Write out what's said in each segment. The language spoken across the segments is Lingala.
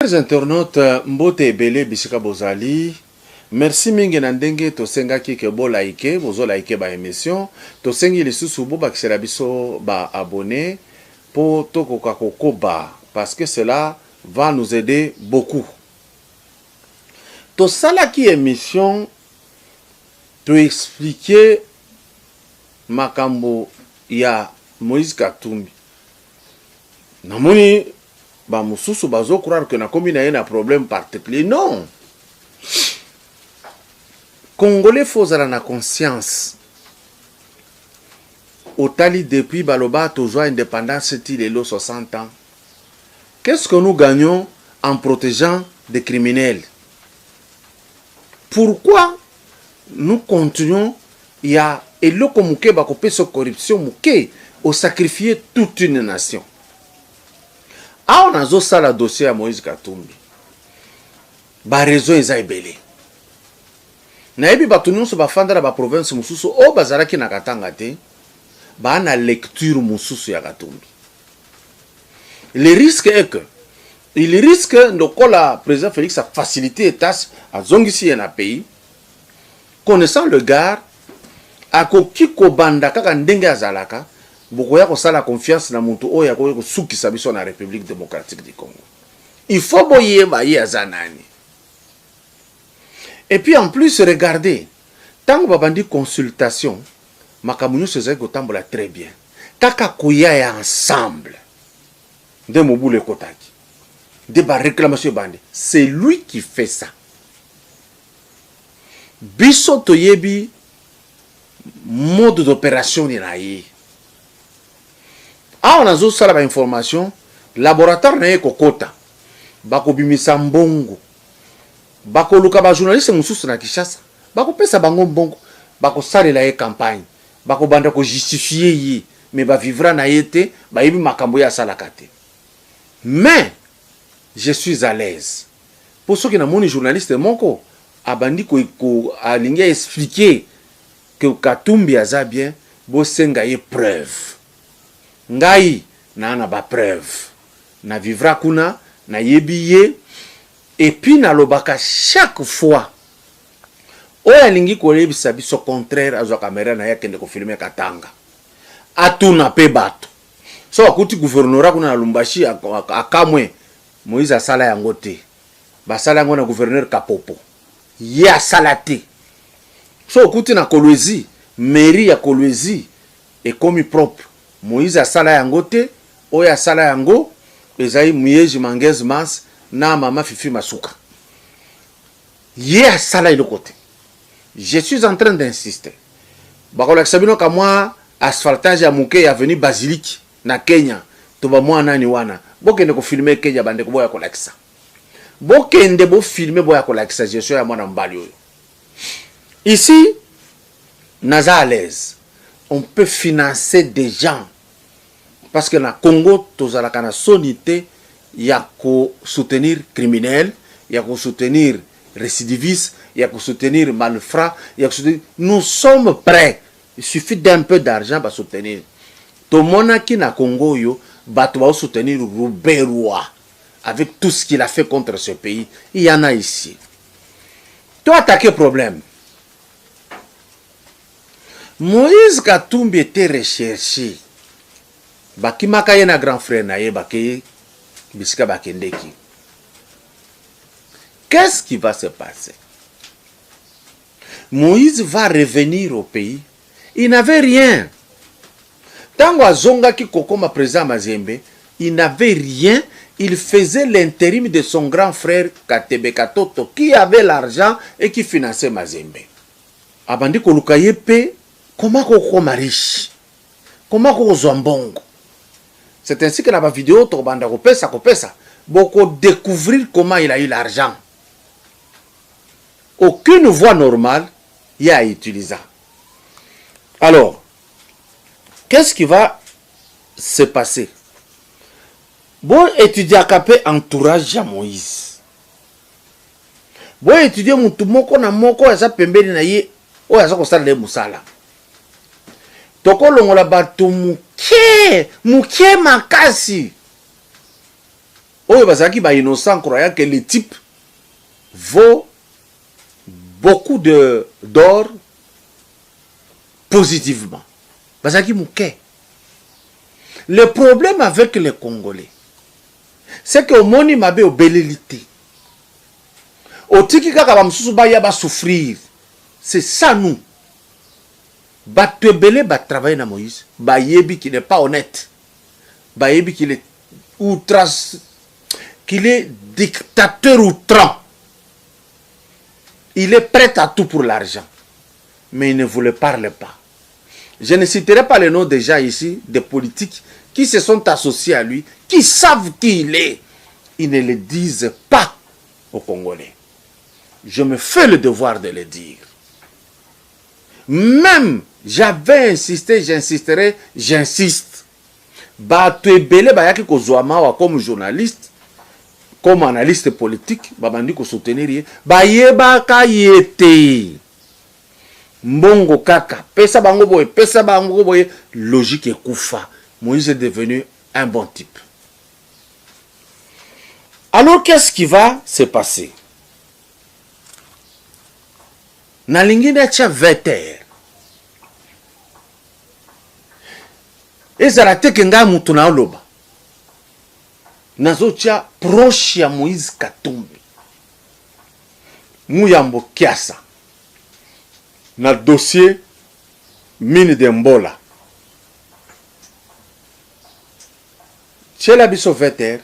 Chers internautes, mbote ebele bisika bozali. Merci mingi na ndenge tosengaki ke bo like, bozo like ba émission. Tosengi lisusu bo bakisela biso ba abonné pour tokoka kokoba parce que cela va nous aider beaucoup. Tosalaki émission to expliquer makambo ya Moïse Katumbi. Namoni ba mususu bazo croire que na komi na un problème particulier. Non. Congolais faut avoir la conscience. Otali depuis baloba toujours indépendance il est 60 ans. Qu'est-ce que nous gagnons en protégeant des criminels? Pourquoi nous continuons il y a et le komuke ba kopé so corruption muke au sacrifier toute une nation? Ah, on a zo la dossier à Moïse Katumbi. Ba réseau eza ebele. Na ebi batu nyonso bafanda na ba province mususu o bazalaki na Katanga te, ba na lecture mususu ya Katumbi. Le risque est que il risque ndokola président Félix a facilité les tâches à zongisi na pays. Connaissant le gars, akoki ko banda kaka ndenge azalaka. Bokoya ko sala confiance na muntu oya ko sukisa biso na République démocratique du Congo. Il faut boyer ba ye azanani. Et puis en plus regardez, tant que bandi consultation, makamunyo sezai ko tambola très bien. Kaka koya ya ensemble. De mobule kotaki. De ba réclamation bandi. C'est lui qui fait ça. Biso toyebi mode d'opération ni na ye. Ah, on a zo sala ba information, laboratoire na ye kokota. Bako bimisa mbongo. Bako luka ba journaliste mususu na Kinshasa. Bako pesa bango mbongo. Bako salela ye campagne. Bako banda ko justifier ye, mais ba vivra na yete, ba yebi makambo ya sala kate. Mais je suis à l'aise. Pour ceux qui na moni journaliste moko abandi ko alinga expliquer que Katumbi aza bien, bo senga ye preuve. Ngai na ba preuve. Na vivra kuna na yebiye et puis na lobaka chaque fois. Oya lingi ko lebisa biso contraire azo caméra na yake ndeko filmer Katanga. Atuna pe bato. So akuti gouverneur kuna na Lumbashi akamwe Moïse asala yango te. Basala yango na gouverneur Kapopo. Ya salate. So akuti na Kolwezi, mairie ya Kolwezi est comme propre. Moïse asala yango te, oya asala yango ezai Muyezi Mangezi Mas na mama Fifi Masuka. Ye asala ile côté. Je suis en train d'insister. Bakola sabino ka moi asphaltage ya muke ya avenue Basilique na Kenya. To ba mwa nani wana. Bokende ko filmer Kenya bande ko boya ko lakisa. Bokende bo filmer boya ko lakisa gestion ya mwana mbali oyo. Ici naza à l'aise. On peut financer des gens. Parce que na Congo, tozalaka na sonité, ya ko soutenir criminels, ya ko soutenir récidivistes, ya ko soutenir malfrats, ya ko soutenir... Nous sommes prêts. Il suffit d'un peu d'argent pour soutenir. Tout le monde qui na Congo, yo, va soutenir Rouberois. Avec tout ce qu'il a fait contre ce pays. Il y en a ici. Tu as attaqué problème. Moïse Katumbi était recherché. Bakimaka yena grand frère na ye baki bisika bakendeki. Qu'est-ce qui va se passer? Moïse va revenir au pays. Il n'avait rien. Tango azonga ki kokoma président Mazembe, il n'avait rien. Il faisait l'intérim de son grand frère Katebe Katoto qui avait l'argent et qui finançait Mazembe. Abandi koluka yepe. Comment on est riche? Comment on est mbongo? C'est ainsi que dans la vidéo, tu vas beaucoup découvrir comment il a eu l'argent. Aucune voie normale y a utilisé. Alors, qu'est-ce qui va se passer? Bon étudier à capé entourage à Moïse. Bon étudier mon tout moko na moko asa pembeni na ye o asa ko sala le musala. Toko longola bato muke makasi. Oyo bazaki ba innocent croyant que le type vaut beaucoup d'or positivement. Bazaki mouké. Le problème avec les Congolais, c'est que au moni mabe au belélité. Au tiki kaka ba msusu ba ya ba souffrir. C'est ça nous. Ba tebele ba travailler na Moïse, ba yebi qui n'est pas honnête. Ba yebi qu'il est qu'il est dictateur outrant. Il est prêt à tout pour l'argent. Mais il ne vous le parle pas. Je ne citerai pas les noms déjà ici des politiques qui se sont associés à lui, qui savent qui il est. Ils ne le disent pas aux Congolais. Je me fais le devoir de le dire. Même, j'avais insisté, j'insisterai, j'insiste. Batouebele bayaki kozwama comme journaliste, comme analyste politique, babandi ko soutenir, bayebaka yete. Mbongo kaka, pesa bango boye, logique et koufa. Moïse est devenu un bon type. Alors qu'est-ce qui va se passer? Nalingi necha veter. Ezala teke nga mutu na oloba. Nazocha proche ya Moïse Katumbi. Muyambo Kiasa. Na dossier mine de Mbola. Chela biso veter.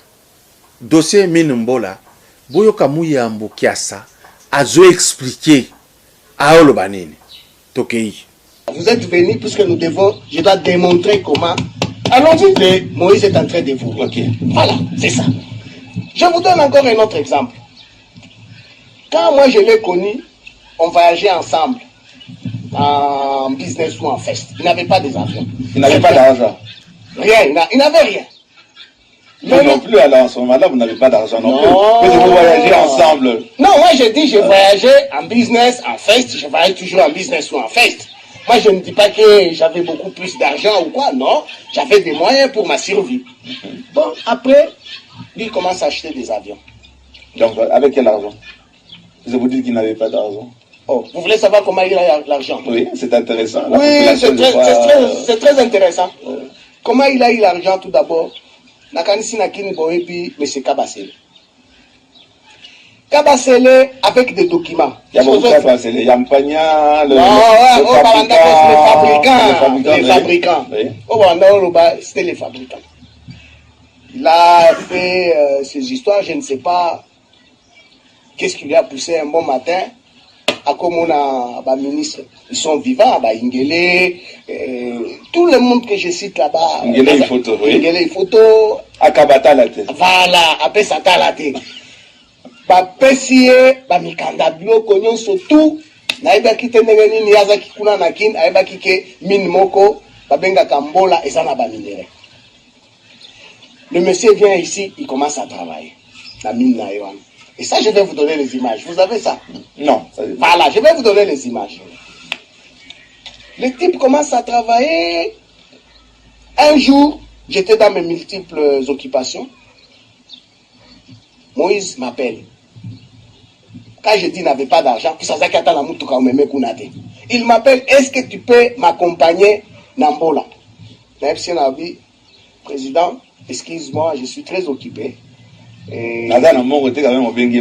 Dossier mine Mbola. Boyoka Muyambo Kiasa. Azo expliquer. A olobanini. Tokei. Vous êtes venus puisque nous devons, je dois démontrer comment. Allons-y, Moïse est en train de vous. Ok. Voilà, c'est ça. Je vous donne encore un autre exemple. Quand moi je l'ai connu, on voyageait ensemble en business ou en fest. Il n'avait pas des avions. Il n'avait pas d'argent. Rien, il n'avait rien. Mais non plus, alors en ce moment-là, vous n'avez pas d'argent non plus. Mais vous voyagez ensemble. Non, moi je dis, je voyageais en business, en fest. Je voyage toujours en business ou en fest. Moi, je ne dis pas que j'avais beaucoup plus d'argent ou quoi, non. J'avais des moyens pour ma survie. Bon, après, lui, il commence à acheter des avions. Donc, avec quel argent? Je vous dis qu'il n'avait pas d'argent. Oh, vous voulez savoir comment il a l'argent? Oui, c'est intéressant. Oui, c'est très intéressant. Comment il a eu l'argent tout d'abord? Nakanisi Nakini Boebi, M. Kabasele. Kabasele avec des documents. Il y a beaucoup de Kabasele. Il y a Mpanya, le fabricants. C'était les fabricants. Il a fait ces histoires, je ne sais pas qu'est-ce qui lui a poussé un bon matin. À comme on a ministre, ils sont vivants, Ingele, tout le monde que je cite là-bas. Ingele photo, oui. Ingele photo. Akabata la tête. Voilà, après ça t'a la tête. Bapesie, mikanda biloko nyonso tout. Naïba kite ndenge ni yaza kikuna na kin, aiba kike min moko, babenga kambola et ça na ba minéraux. Le monsieur vient ici, il commence à travailler. La mine na yoan. Et ça, je vais vous donner les images. Vous avez ça? Non. Voilà, je vais vous donner les images. Le type commence à travailler. Un jour, j'étais dans mes multiples occupations. Moïse m'appelle. Quand je dis qu'il n'avait pas d'argent, il m'appelle, est-ce que tu peux m'accompagner Nambola? Président, excuse-moi, je suis très occupé.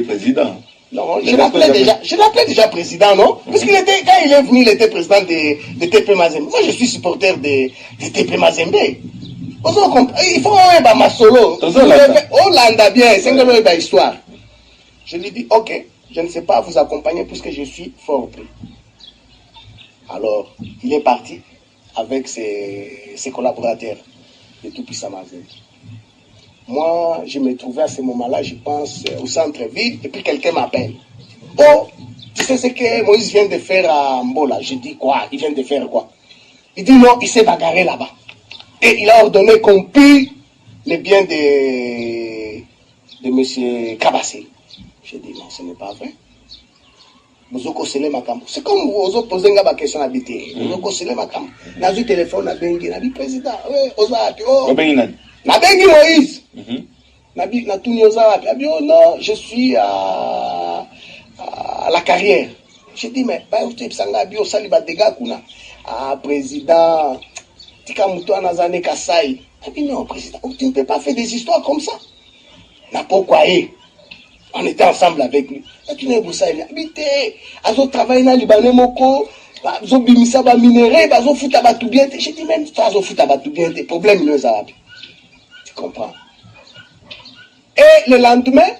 Président. Non, je l'appelais déjà président, non? Parce qu'il était, quand il est venu, il était président de TP Mazembe. Moi, je suis supporter de TP Mazembe. Il faut un solo. Hollanda bien, c'est une histoire. Je lui dis, ok, je ne sais pas vous accompagner puisque je suis fort pris. Alors, il est parti avec ses collaborateurs de tout puissant Mazembe. Moi, je me trouvais à ce moment-là, je pense, au centre-ville, et puis quelqu'un m'appelle. Oh, tu sais ce que Moïse vient de faire à Mbola? Je dis quoi? Il vient de faire quoi? Il dit non, il s'est bagarré là-bas. Et il a ordonné qu'on pille les biens de M. Kabassé. Je dis non, ce n'est pas vrai. C'est comme vous posez une question à BT. Vous avez ma cam. N'a vu téléphone à Bengi, n'a vu président. Oui, Osa, oh. N'a Bengi Moïse. na tunyoza wapi abio non je suis à la carrière. J'ai dit mais ba uti pisanga abio sali ba dégâts kuna président tika muto anazane kasai. Abi non président, tu ne peux pas faire des histoires comme ça. Na pourquoi on était ensemble avec lui. Tu n'es pas ça il habité azo travailler na libanais moko bazo bimisa ba minerai bazo futa ba tout bien. J'ai dit même ça azo futa ba tout bien, problème nous ça. Tu comprends? Et le lendemain,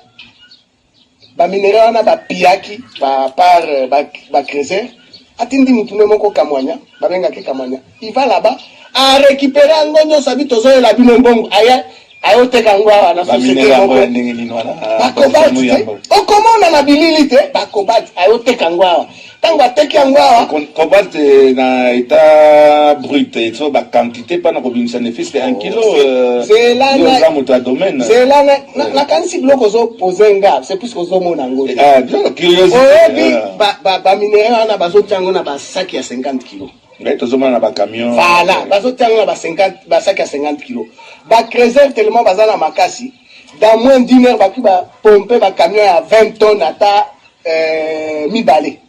ba minerai on a ba piaki par ba creuser. Atindi mutume moko kamwanya, ba benga ke kamwanya. Il va là-bas à récupérer un gonyo sabi tozo la bino mbongo. Ayo teka ngwa na société moko. Bakobati. O comment on a bililité? Bakobati ayo teka ngwa. Tangwa teka ngwa. Kobati na état brut, so ba quantité pas na kobimisa ne fils 1 kilo. C'est là na moto à domaine. C'est là na kanisi bloko zo posenga, c'est plus que zo mona ngo. Ah, curiosité. Oyebi ba minerai na bazo tango na ba sac ya 50 kg. Mais tout le monde a un camion. Voilà, bazo tango na ba 50 ba sac ya 50 kg. Ba creuser tellement bazana makasi. Dans moins d'une heure baki ba pomper ba camion à 20 tonnes ata mi-balé.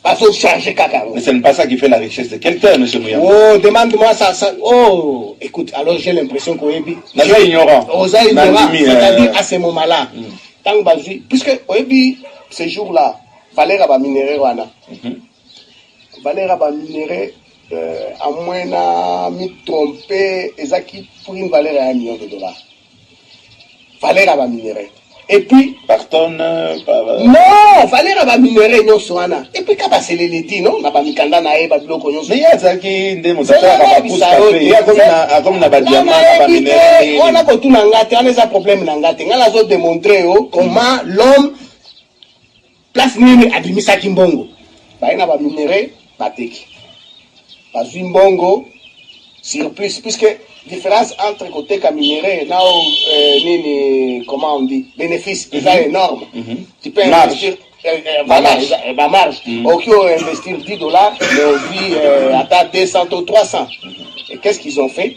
Bazo charger kaka. Mais ce n'est pas ça qui fait la richesse de quelqu'un, monsieur Mouyamba. Oh, demande-moi ça. Oh, écoute, alors j'ai l'impression qu'on est Naza ignorant. Oza ignorant, c'est-à-dire à ce moment-là. Tant bazi, puisque oyebi ces jours-là, Valère va minérer wana. Valère va minérer à moins na mi tromper ezaki pour une valeur à $1 million. Valère va minérer. Et puis par tonne non, Valère va minérer nyonso wana. Et puis quand c'est les dit non, na ba mikanda na e ba biloko nyonso. Mais yazaki ndemo tata ba pousse café. Ya comme na ba diamant ba minérer. On a kotu na ngate, on a un problème na ngate. Ngala zo démontrer comment l'homme place nini abimisaki mbongo. Ba ina ba minérer bateki. Ba zimbongo surplus puisque différence entre côté minerai nini comment on dit bénéfice est énorme. Tu peux investir marge. Ok, investir $10 mais on dit à 200 ou 300. Et qu'est-ce qu'ils ont fait?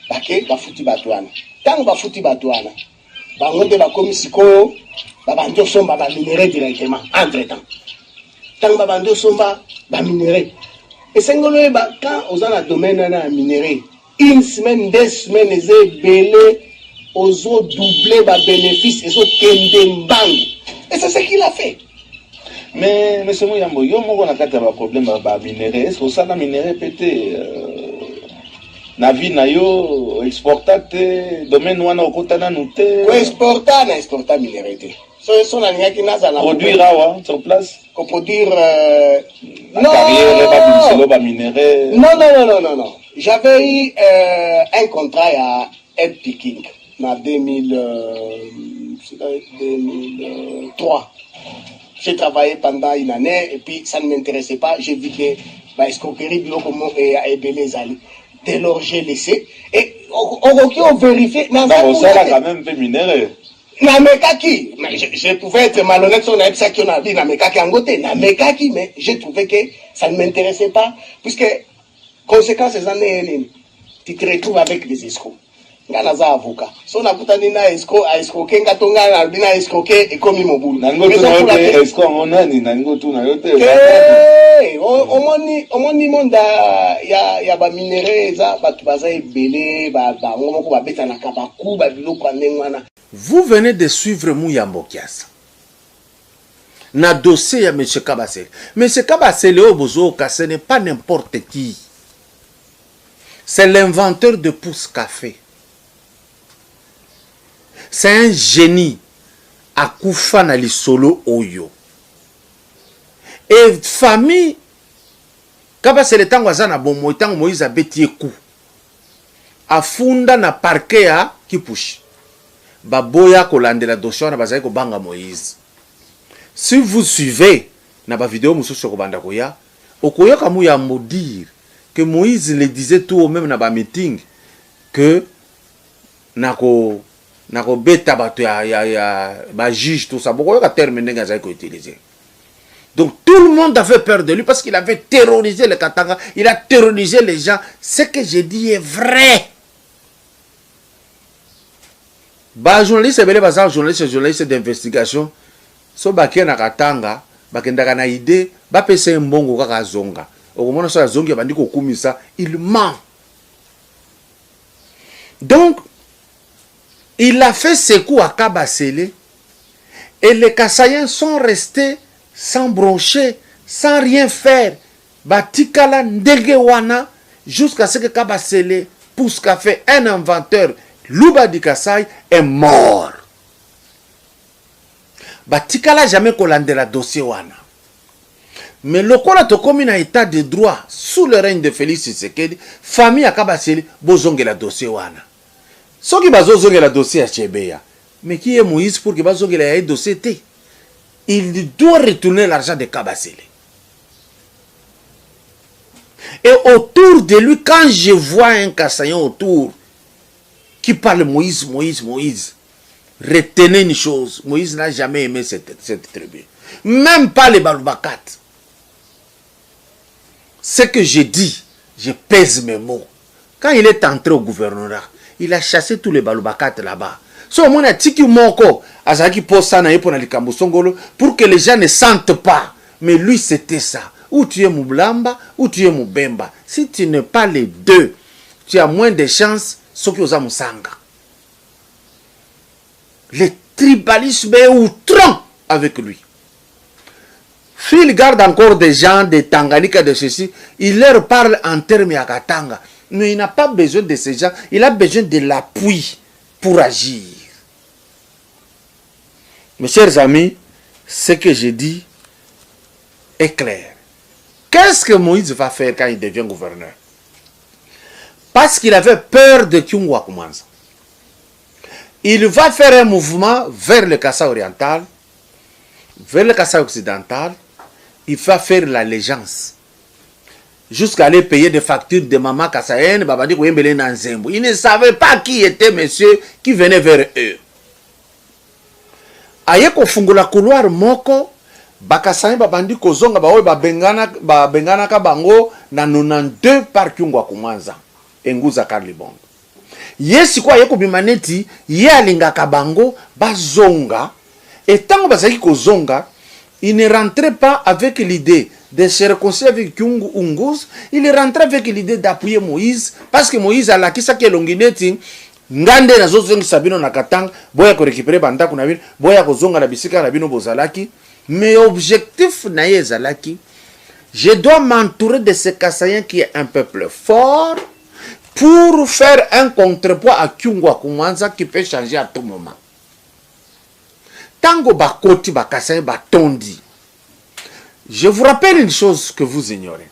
Ba fouti batouana. Tant ba fouti batouana. Ba ngonde ba komisiko ba bando somba ba minerai directement entre temps. Tant ba bando somba ba minerai. Et c'est quand on a le domaine de minerai, une semaine, 2 semaines, ils ont belé, ils ont doublé les bénéfices, ils ont kende bang. Et c'est ce qu'il a fait. Mais, M. Mouyambo, il y a un problème de minerai. Est-ce que ça, la minerai pété na vie na yo exportate domaine wana okotana nute ko exporta minerai te. So na ngaki naza na produire awa sur place ko produire non carrière ba minerai. Non. J'avais eu un contrat à Ed Picking en 2003. J'ai travaillé pendant une année et puis ça ne m'intéressait pas. J'ai vu que escroquerie et les alliés. Dès lors, j'ai laissé. Et on vérifié. Ça a quand même fait minerai. Namekaki, je pouvais être malhonnête sur la ça qu'on a dit Namekaki en côté, Namekaki, mais j'ai trouvé que ça ne m'intéressait pas, puisque conséquence ces années, tu te retrouves avec des escrocs. Nganaza avocat. Si on a coutani na escroc, à escroquer, ngatonga na bina escroquer et comme immobilier. Nango tu na yote escroc on a ni nango tu na yote. Omoni monda ya ba minerai za batu baza ebele ba ngomoko ba beta na kabaku ba biloko ndengwana. Vous venez de suivre Mouyambo Kiasa. Na dossier ya M. Kabasele. M. Kabasele Obozoka, ce n'est pas n'importe qui. C'est l'inventeur de Pousse Café. C'est un génie. Akufa na lisolo oyo. Et famille Kabasele tango azana bomo tango Moïse abeti eku. Afunda na parquet ya Kipushi. Baboya kolandela dossier na bazali ko banga Moïse. Si vous suivez na ba vidéo mususu ko banda koya, okoyoka Mouyambo dire que Moïse le disait tout au même na ba meeting que nako beta bato ya ba juge tout ça. Bokoyoka terme ndenga zali ko utiliser. Donc tout le monde avait peur de lui parce qu'il avait terrorisé les Katanga, il a terrorisé les gens. Ce que j'ai dit est vrai. ba journaliste bele baza journaliste d'investigation so bakie na katanga bakendaka na idée bapesa mbongo kaka zonga okomona so azongi bandi kokumisa il ment. Donc il a fait ses coups à Kabasele et les Kassaïens sont restés sans broncher, sans rien faire. Batikala Ndegewana jusqu'à ce que Kabasele pousse café, un inventeur, Louba di Kassai, est mort. Batikala jamais kolande la dossier wana. Mais le kola to komi na état de droit sous le règne de Félix Tshisekedi, famille à Kabasele bozonge la dossier wana. Ce qui bazonge la dossier à Chebeya. Mais qui est Moïse pour que bazonge la dossier T? Il doit retourner l'argent de Kabasele. Et autour de lui, quand je vois un Kassaïen autour qui parle Moïse, retenez une chose, Moïse n'a jamais aimé cette tribu. Même pas les Baloubakat. Ce que je dis, je pèse mes mots. Quand il est entré au gouvernorat, il a chassé tous les Baloubakat là-bas. So, mon atiki moko, azaki posa na yepo na likambo songolo, pour que les gens ne sentent pas. Mais lui, c'était ça. Ou tu es Moublamba, ou tu es Moubemba. Si tu n'es pas les deux, tu as moins de chances, ce qui osa Moussanga. Le tribalisme est outrant avec lui. S'il garde encore des gens de Tanganyika, de ceci, il leur parle en termes yakatanga. Mais il n'a pas besoin de ces gens, il a besoin de l'appui pour agir. Mes chers amis, ce que je dis est clair. Qu'est-ce que Moïse va faire quand il devient gouverneur? Parce qu'il avait peur de Kyungwa Koumanza. Il va faire un mouvement vers le Kassai oriental, vers le Kassai occidental. Il va faire l'allégeance. Jusqu'à aller payer des factures de maman Kassaïenne, Babadi Kouembele Nanzembo. Il ne savait pas qui était monsieur qui venait vers eux. Aye ko fungula couloir moko, Bakassaïen Babandi Kozonga Baoui Babengana Kabango na 92 par Kyungwa Koumanza. Enguza Karlibongo. Yesi kwa yeko bimaneti, ye alinga Kabango, Bazonga, et tant que Bazaki Kozonga, il ne rentrait pas avec l'idée de se réconcilier avec Kyungu Ungus, il rentrait avec l'idée d'appuyer Moïse, parce que Moïse a la kisa ke longineti, ngande na zozo sabino na katang, boya ko récupérer banda kuna bin, boya ko zonga la bisika na bino bozalaki, mais objectif na ye zalaki, je dois m'entourer de ce Kassaïen qui est un peuple fort, pour faire un contrepoids à Kyungu Koumanza qui peut changer à tout moment. Tango bakoti bakasai batondi. Je vous rappelle une chose que vous ignorez.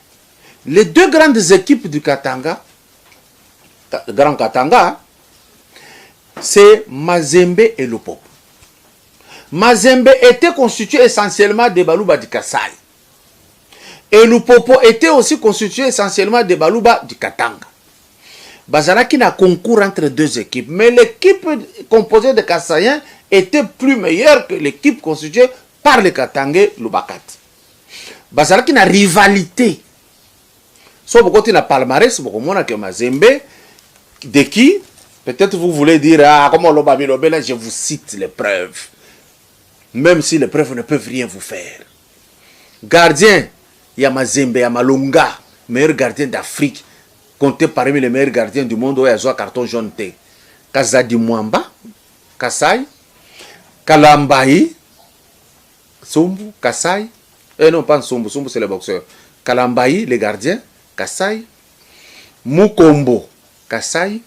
Les deux grandes équipes du Katanga, Grand Katanga, c'est Mazembe et Lupopo. Mazembe était constitué essentiellement de Balouba du Kassai. Et Lupopo était aussi constitué essentiellement de Balouba du Katanga. Bazalaki n'a concours entre deux équipes. Mais l'équipe composée de Kassaïens était plus meilleure que l'équipe constituée par les Katangais Lubakat. Bazalaki n'a rivalité. Soit beaucoup de palmarès, beaucoup moins que Mazembe, de qui, peut-être vous voulez dire, ah, comment l'Obabi Lobela, je vous cite les preuves. Même si les preuves ne peuvent rien vous faire. Gardien, il y a Mazembe, il y a Malunga, meilleur gardien d'Afrique, compté parmi les meilleurs gardiens du monde, où il y a un carton jaune T. Kazadi Mwamba, Kassai, Kalambaï, Sombu, Kassai, non pas Sombu, Sombu c'est le boxeur. Kalambaï, les gardiens, Kassai, Mukombo, Kassai,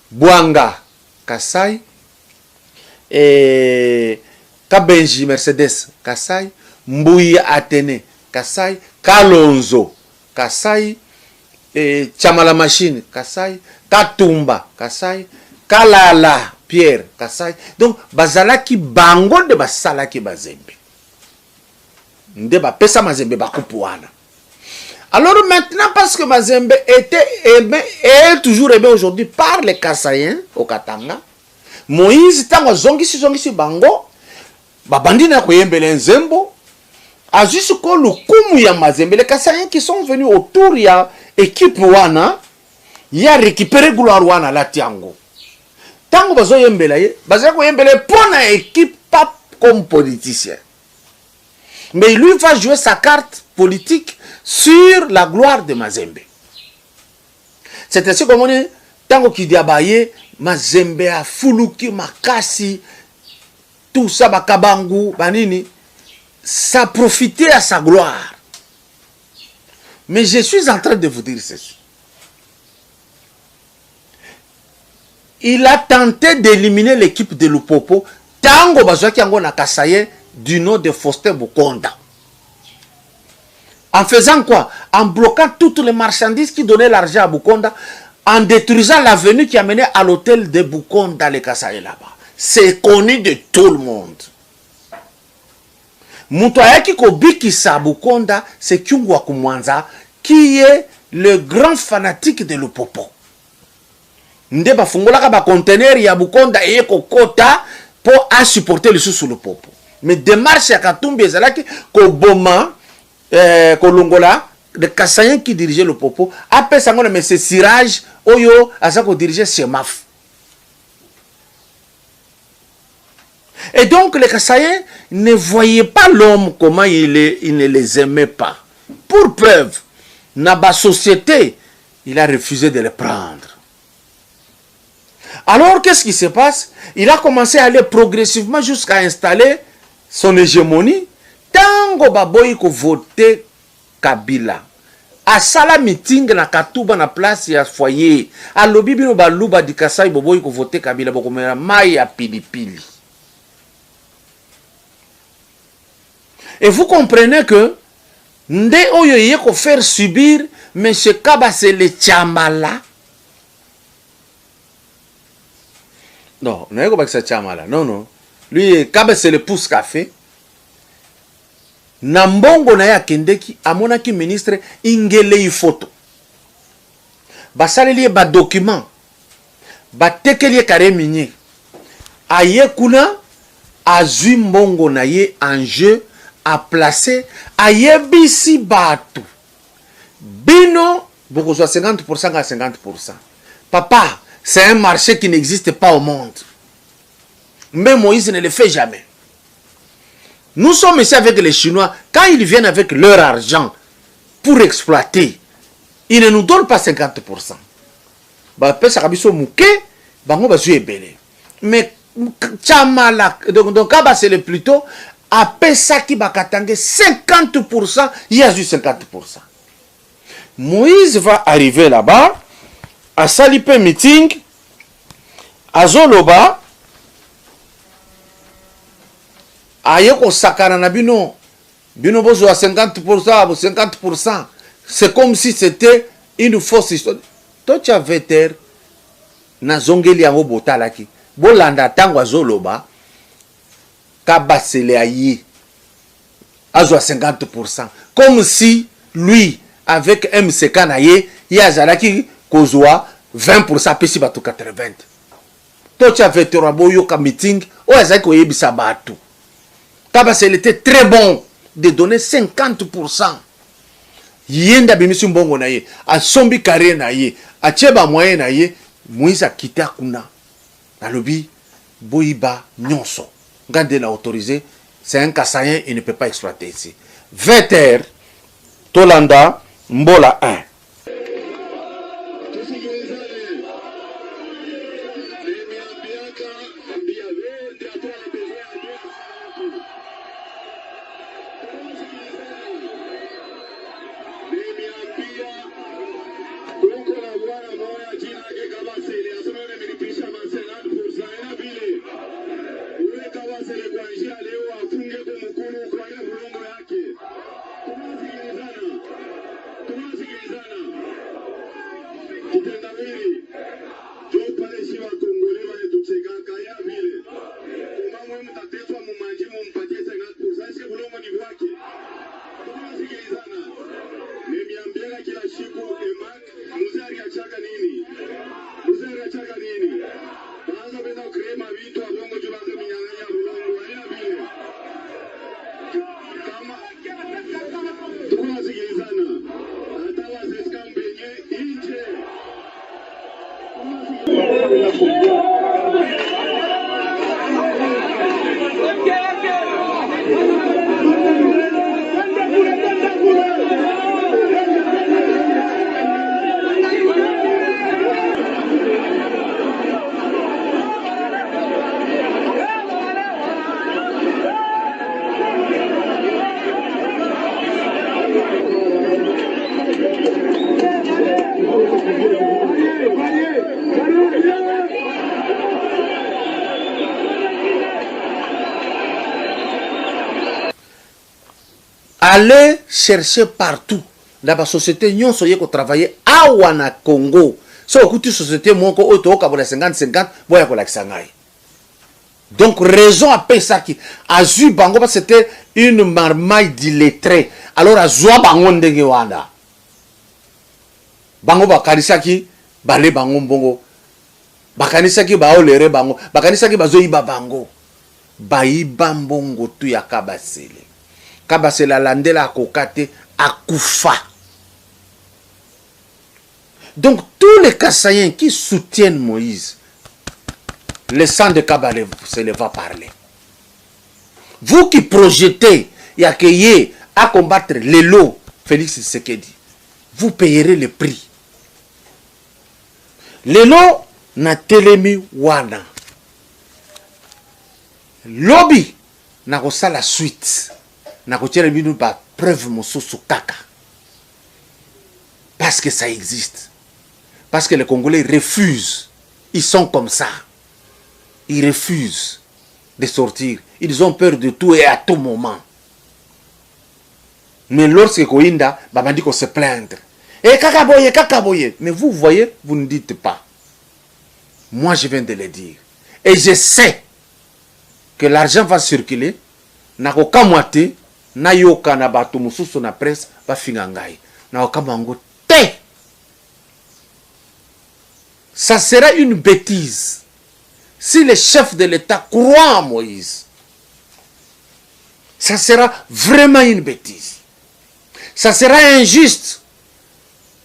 Bouanga, Kassai, et Kabenji Mercedes, Kassai, Mbouya Atene, Kassai, Kalonzo, Kassai, et Chamala Machine, Kassai, Katumba, Kassai, Kalala, Pierre, Kassai. Donc, Bazalaki Bango de Basalaki Bazembe. De Bapesa Mazembe Bakupouana. Alors maintenant, parce que Mazembe était aimé, et est toujours aimé aujourd'hui par les Kassaïens au Katanga, Moïse, tango zongisi Bango, Babandi na Koyembele Nzembo, a jusqu'au Lukumu ya Mazembe, les Kassaïens qui sont venus autour, il y a équipe Wana, il y a récupéré Gloire Wana la Tiango. Tango bazo yembela ye, bazo ko yembela pour na équipe pas comme politicien. Mais lui va jouer sa carte politique sur la gloire de Mazembe. C'est ainsi comme on est, tango ki diabaye, Mazembe a fuluki makasi, tout ça bakabangu, banini, ça profitait à sa gloire. Mais je suis en train de vous dire ceci. Il a tenté d'éliminer l'équipe de Lupopo, tango bazwaki yango na Kasaye, du nom de Faustin Bukonda. En faisant quoi? En bloquant toutes les marchandises qui donnaient l'argent à Bukonda, en détruisant l'avenue qui amenait à l'hôtel de Bukonda, les Kasaye là-bas. C'est connu de tout le monde. Moutoyaki Kobikisa Bukonda, c'est Kyungwa Kumwanza, qui est le grand fanatique de Lupopo. Nde bafungolaka ba conteneur ya Bukonda eye kokota pour à supporter le sous le Lupopo. Mais démarche ya Katumbi ezalaki ko boma kolongola de Kasayen qui dirigeait le Lupopo après ça ngona mais c'est Siraj oyo asa ko diriger Semaf. Et donc les Kasayen ne voyaient pas l'homme comment il ne les aimait pas. Pour preuve, dans la société, il a refusé de les prendre. Alors, qu'est-ce qui se passe? Il a commencé à aller progressivement jusqu'à installer son hégémonie. Tango baboyi ko voter Kabila. A sala meeting na Katuba na place ya foyer. A lobi bino baluba di Kasai boboyi ko voter Kabila bokomera mai ya pilipili. Et vous comprenez que Nde oyo ye ko faire subir M. Kaba c'est le Tchamala. Non, non, c'est Tchamala. Non, non. Lui, Kaba c'est le pouce café. Nambongo na ya kendeki, amonaki ministre ingele photo. Basale liye ba document. Ba teke liye kare minye. Aye kuna, azui mbongo na ye en jeu. A placé à yebisi batu bino beaucoup soit 50% à 50%. Papa, c'est un marché qui n'existe pas au monde. Mais Moïse ne le fait jamais. Nous sommes ici avec les Chinois. Quand ils viennent avec leur argent pour exploiter, ils ne nous donnent pas 50%. Mais donc c'est le plutôt après ça qui va katange 50%, il y a juste 50%. Moïse va arriver là-bas, à Salipe meeting, à Zoloba, à Yoko Sakarana Bino, Bino Bozo à 50%, 50%. C'est comme si c'était une fausse histoire. Toi, tu as veter, na zongeli yango botalaki, bolanda tango à Zoloba, Kabasele ayi azwa 50%. Comme si lui, avec MCK naye, yazalaki kozwa 20% pesi batu 80%. Tocha veteran boyo ka meeting, o yazaki koyebisa batu. Kabasele était très bon de donner 50%. Yenda bimisi mbongo naye, asombi kare naye, acheba moyen naye, Moïse a quitté kuna. Nalobi boyiba nyonso. Gandé l'a autorisé, c'est un Kassayen, il ne peut pas exploiter ici. 20 heures, Tolanda, Mbola 1. Tunasikilizana. allez chercher partout. Dans la société, nous sommes travailler à Wana Congo. Si vous écoutez la société, vous avez 50-50, vous avez la Sangai. Donc, raison à payer ça qui. Azu Bango, c'était une marmaille d'illettré. Alors, Azu Bango ndenge wana. Bango bakanisa ki, bale bango mbongo. Bakanisa ki ba olere bango. Bakanisa ki bazo iba bango. Baïba mbongo tu ya Kabasele. Kabasele landela akokate akufa. Donc tous les Kassaïens qui soutiennent Moïse, le sang de Kabasele va parler. Vous qui projetez Yakeye à combattre les lots, Félix Tshisekedi, vous payerez le prix. Les lots na telemi wana. Lobby na kosa la suite na kotiere binu ba preuve mosusu kaka parce que ça existe, parce que les Congolais refusent, ils sont comme ça, ils refusent de sortir, ils ont peur de tout et à tout moment. Mais lorsque Koinda babandi ko se plaindre et kakaboye, mais vous voyez, vous ne dites pas. Moi je viens de le dire et je sais que l'argent va circuler, na kokamwate, na yoka na bato mususu na presse, va fingangai. Na okamango te. Ça sera une bêtise si les chefs de l'État croient en Moïse. Ça sera vraiment une bêtise. Ça sera injuste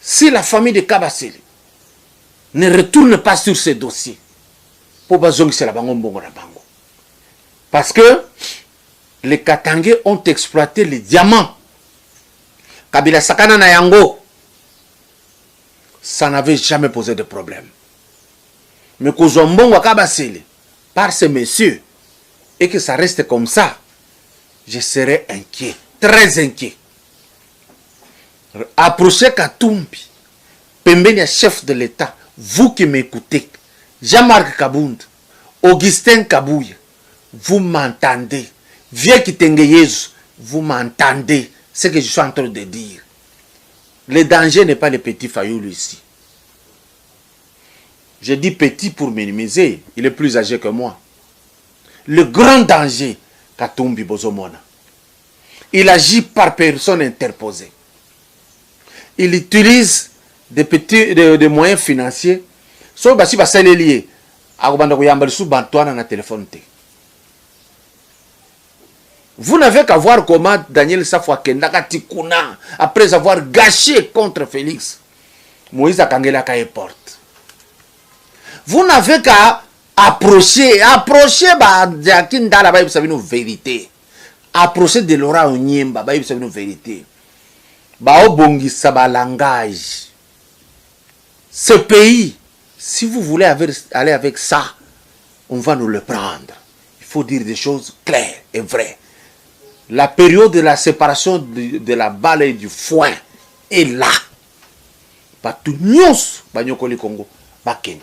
si la famille de Kabasele ne retourne pas sur ces dossiers. Pour bazong c'est la bango mbongo na bango. Parce que les Katangais ont exploité les diamants. Kabila Sakana na yango, ça n'avait jamais posé de problème. Mais Kozombongo Kabasele, par ces messieurs, et que ça reste comme ça, je serais inquiet, très inquiet. Approchez Katumbi, Pembeni, chef de l'État, vous qui m'écoutez, Jean-Marc Kabound, Augustin Kabouya, vous m'entendez. Vieux Kitengeyezu, vous m'entendez. Ce que je suis en train de dire. Le danger n'est pas le petit Fayoulou ici. Je dis petit pour minimiser. Il est plus âgé que moi. Le grand danger, Katumbi Bozomona. Il agit par personne interposée. Il utilise des moyens financiers. Sauf si vous avez lié. Vous n'avez qu'à voir comment Daniel Safwa Kendaka Tikuna, après avoir gâché contre Félix, Moïse Akangela Kaye porte. Vous n'avez qu'à approcher Diakinda là-bas, vous savez une vérité. Approcher de Laura Onyemba, vous savez une vérité. Bao Bongi Saba langage. Ce pays, si vous voulez aller avec ça, on va nous le prendre. Il faut dire des choses claires et vraies. La période de la séparation de la balle et du foin est là. Pas tout nyos, Banyokoli Congo, Bakendi.